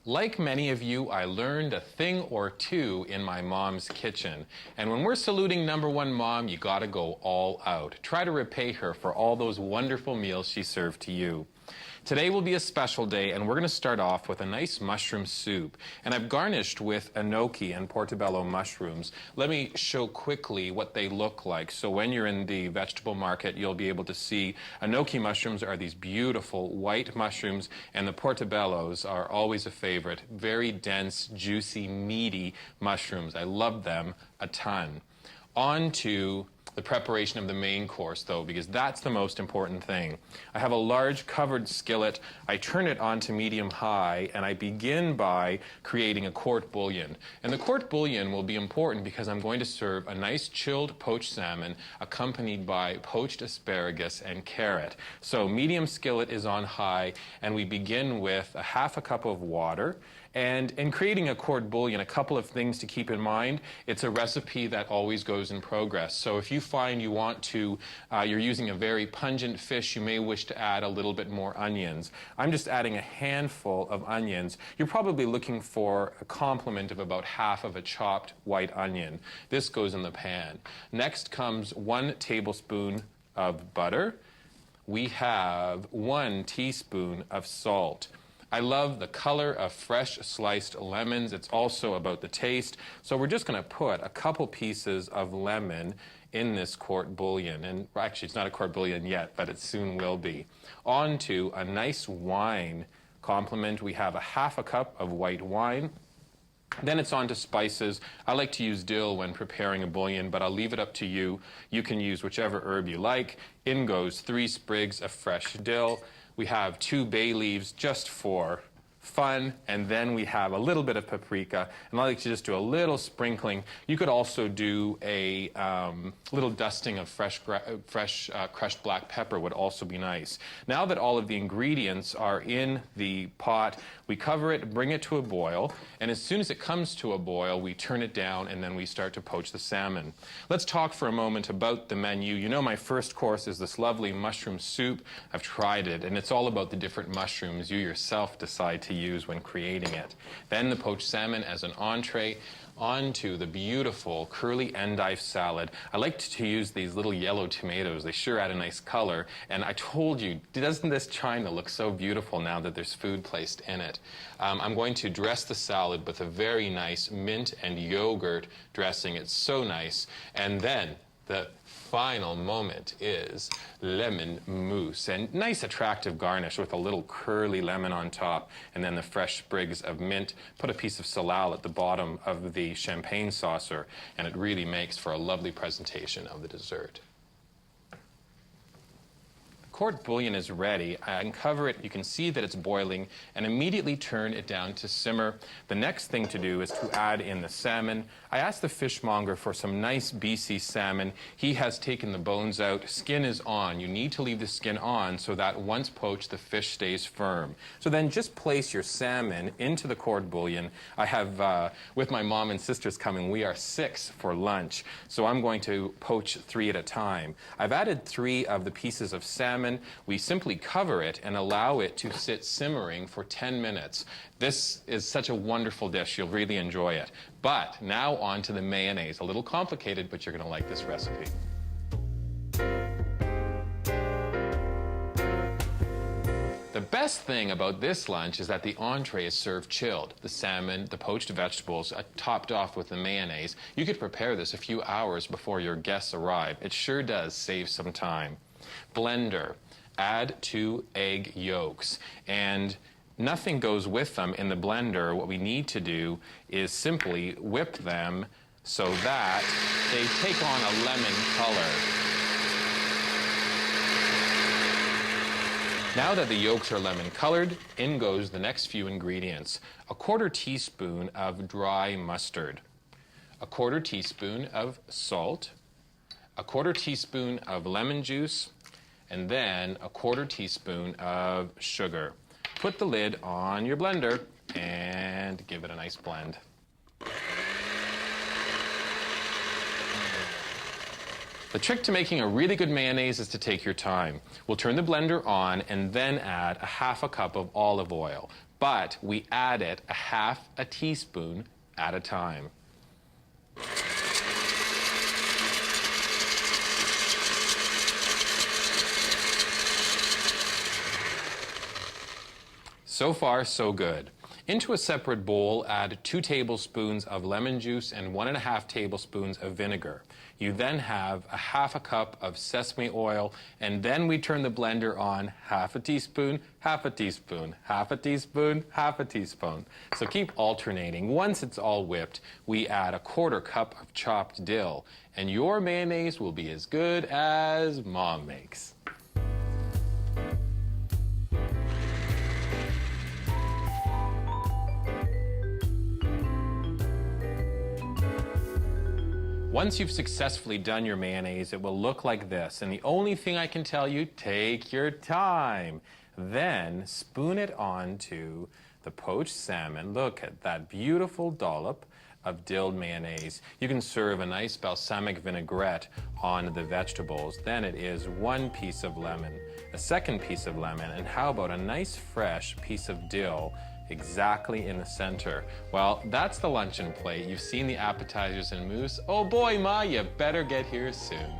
Like many of you, I learned a thing or two in my mom's kitchen. And when we're saluting #1 mom, you gotta go all out. Try to repay her for all those wonderful meals she served to you. Today will be a special day, and we're going to start off with a nice mushroom soup. And I've garnished with enoki and portobello mushrooms. Let me show quickly what they look like. So when you're in the vegetable market, you'll be able to see enoki mushrooms are these beautiful white mushrooms, and the portobellos are always a favorite. Very dense, juicy, meaty mushrooms. I love them a ton. On to the preparation of the main course, though, because that's the most important thing. I have a large covered skillet. I turn it on to medium-high, and I begin by creating a court bouillon. And the court bouillon will be important because I'm going to serve a nice chilled poached salmon accompanied by poached asparagus and carrot. So medium skillet is on high, and we begin with a half a cup of water. And in creating a court bouillon, a couple of things to keep in mind. It's a recipe that always goes in progress. So if you find you want to, you're using a very pungent fish, you may wish to add a little bit more onions. I'm just adding a handful of onions. You're probably looking for a complement of about half of a chopped white onion. This goes in the pan. Next comes 1 tablespoon of butter. We have 1 teaspoon of salt. I love the color of fresh sliced lemons. It's also about the taste. So we're just going to put a couple pieces of lemon in this court bouillon. And actually, it's not a court bouillon yet, but it soon will be. On to a nice wine complement. We have a half a cup of white wine. Then it's on to spices. I like to use dill when preparing a bouillon, but I'll leave it up to you. You can use whichever herb you like. In goes 3 sprigs of fresh dill. We have 2 bay leaves just for fun, and then we have a little bit of paprika, and I like to just do a little sprinkling. You could also do a little dusting of fresh crushed black pepper would also be nice. Now that all of the ingredients are in the pot, we cover it, bring it to a boil, and as soon as it comes to a boil, we turn it down, and then we start to poach the salmon. Let's talk for a moment about the menu. You know, my first course is this lovely mushroom soup. I've tried it, and it's all about the different mushrooms you yourself decide to use when creating it. Then the poached salmon as an entree. On to the beautiful curly endive salad. I like to use these little yellow tomatoes. They sure add a nice color. And I told you, doesn't this china look so beautiful now that there's food placed in it? I'm going to dress the salad with a very nice mint and yogurt dressing. It's so nice. And then the final moment is lemon mousse, and nice attractive garnish with a little curly lemon on top, and then the fresh sprigs of mint. Put a piece of salal at the bottom of the champagne saucer, and it really makes for a lovely presentation of the dessert. Court bouillon is ready. I uncover it, you can see that it's boiling, and immediately turn it down to simmer. The next thing to do is to add in the salmon. I asked the fishmonger for some nice BC salmon. He has taken the bones out. Skin is on. You need to leave the skin on so that once poached, the fish stays firm. So then just place your salmon into the court bouillon. I have, with my mom and sisters coming, we are 6 for lunch. So I'm going to poach 3 at a time. I've added 3 of the pieces of salmon. We simply cover it and allow it to sit simmering for 10 minutes. This is such a wonderful dish. You'll really enjoy it. But now on to the mayonnaise. A little complicated, but you're going to like this recipe. The best thing about this lunch is that the entree is served chilled. The salmon, the poached vegetables, topped off with the mayonnaise. You could prepare this a few hours before your guests arrive. It sure does save some time. Blender, add 2 egg yolks, and nothing goes with them in the blender. What we need to do is simply whip them so that they take on a lemon color. Now that the yolks are lemon colored, in goes the next few ingredients. A 1/4 teaspoon of dry mustard, a 1/4 teaspoon of salt, a 1/4 teaspoon of lemon juice, and then a 1/4 teaspoon of sugar. Put the lid on your blender and give it a nice blend. The trick to making a really good mayonnaise is to take your time. We'll turn the blender on and then add a half a cup of olive oil. but we add it a half a teaspoon at a time. So far, so good. Into a separate bowl, add 2 tablespoons of lemon juice and 1.5 tablespoons of vinegar. You then have a half a cup of sesame oil, and then we turn the blender on half a teaspoon, half a teaspoon, half a teaspoon, half a teaspoon. So keep alternating. Once it's all whipped, we add a 1/4 cup of chopped dill, and your mayonnaise will be as good as Mom makes. Once you've successfully done your mayonnaise, it will look like this. And the only thing I can tell you, take your time. Then spoon it onto the poached salmon. Look at that beautiful dollop of dilled mayonnaise. You can serve a nice balsamic vinaigrette on the vegetables. Then it is 1 piece of lemon, a 2nd piece of lemon, and how about a nice fresh piece of dill exactly in the center. Well, that's the luncheon plate. You've seen the appetizers and mousse. Oh boy, Ma, you better get here soon.